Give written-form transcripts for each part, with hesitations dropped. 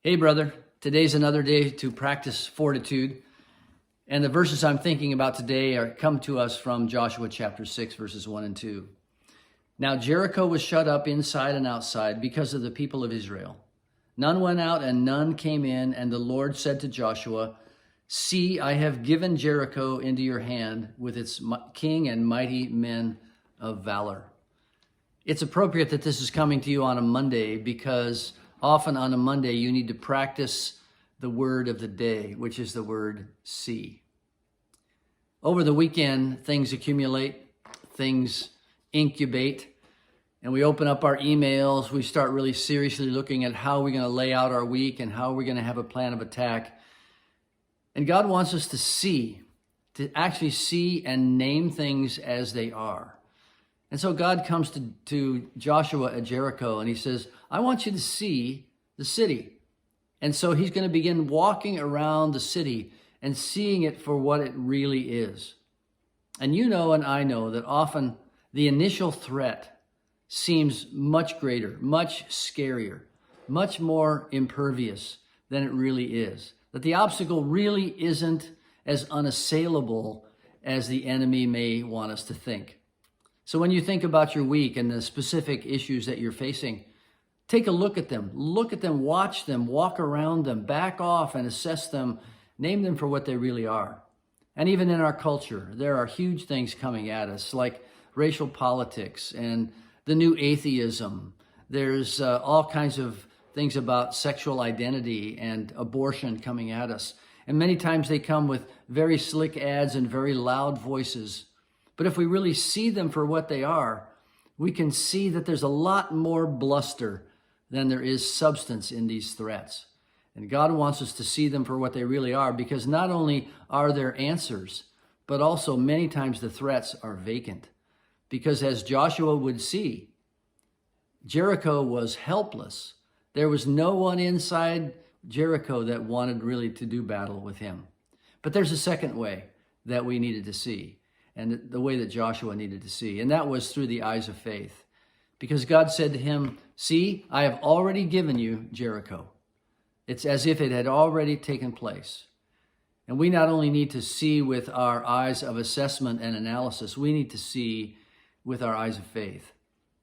Hey, brother. Today's another day to practice fortitude. And the verses I'm thinking about today come to us from Joshua chapter 6, verses 1 and 2. Now Jericho was shut up inside and outside because of the people of Israel. None went out and none came in, and the Lord said to Joshua, "See, I have given Jericho into your hand with its king and mighty men of valor." It's appropriate that this is coming to you on a Monday because often on a Monday you need to practice the word of the day, which is the word see. Over the weekend, things accumulate, things incubate, and we open up our emails. We start really seriously looking at how we're going to lay out our week and how we're going to have a plan of attack. And God wants us to actually see and name things as they are. And so God comes to Joshua at Jericho and he says, I want you to see the city. And so he's going to begin walking around the city and seeing it for what it really is. And you know and I know that often the initial threat seems much greater, much scarier, much more impervious than it really is. That the obstacle really isn't as unassailable as the enemy may want us to think. So when you think about your week and the specific issues that you're facing, take a look at them, watch them, walk around them, back off and assess them, name them for what they really are. And even in our culture, there are huge things coming at us like racial politics and the new atheism. There's all kinds of things about sexual identity and abortion coming at us. And many times they come with very slick ads and very loud voices. But if we really see them for what they are, we can see that there's a lot more bluster than there is substance in these threats. And God wants us to see them for what they really are, because not only are there answers, but also many times the threats are vacant. Because as Joshua would see, Jericho was helpless. There was no one inside Jericho that wanted really to do battle with him. But there's a second way that we needed to see, and the way that Joshua needed to see, and that was through the eyes of faith. Because God said to him, see, I have already given you Jericho. It's as if it had already taken place. And we not only need to see with our eyes of assessment and analysis, we need to see with our eyes of faith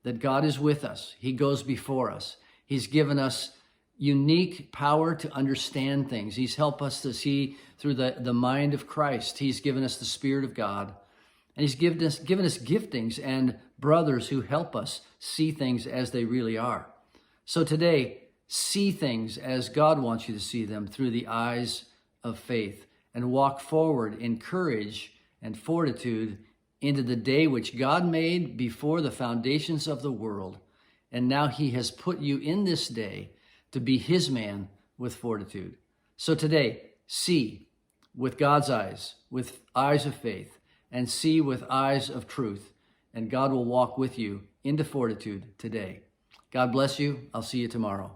that God is with us. He goes before us. He's given us unique power to understand things. He's helped us to see through the mind of Christ. He's given us the Spirit of God. And he's given us giftings and brothers who help us see things as they really are. So today, see things as God wants you to see them through the eyes of faith, and walk forward in courage and fortitude into the day which God made before the foundations of the world. And now he has put you in this day to be his man with fortitude. So today, see with God's eyes, with eyes of faith, and see with eyes of truth, and God will walk with you into fortitude today. God bless you. I'll see you tomorrow.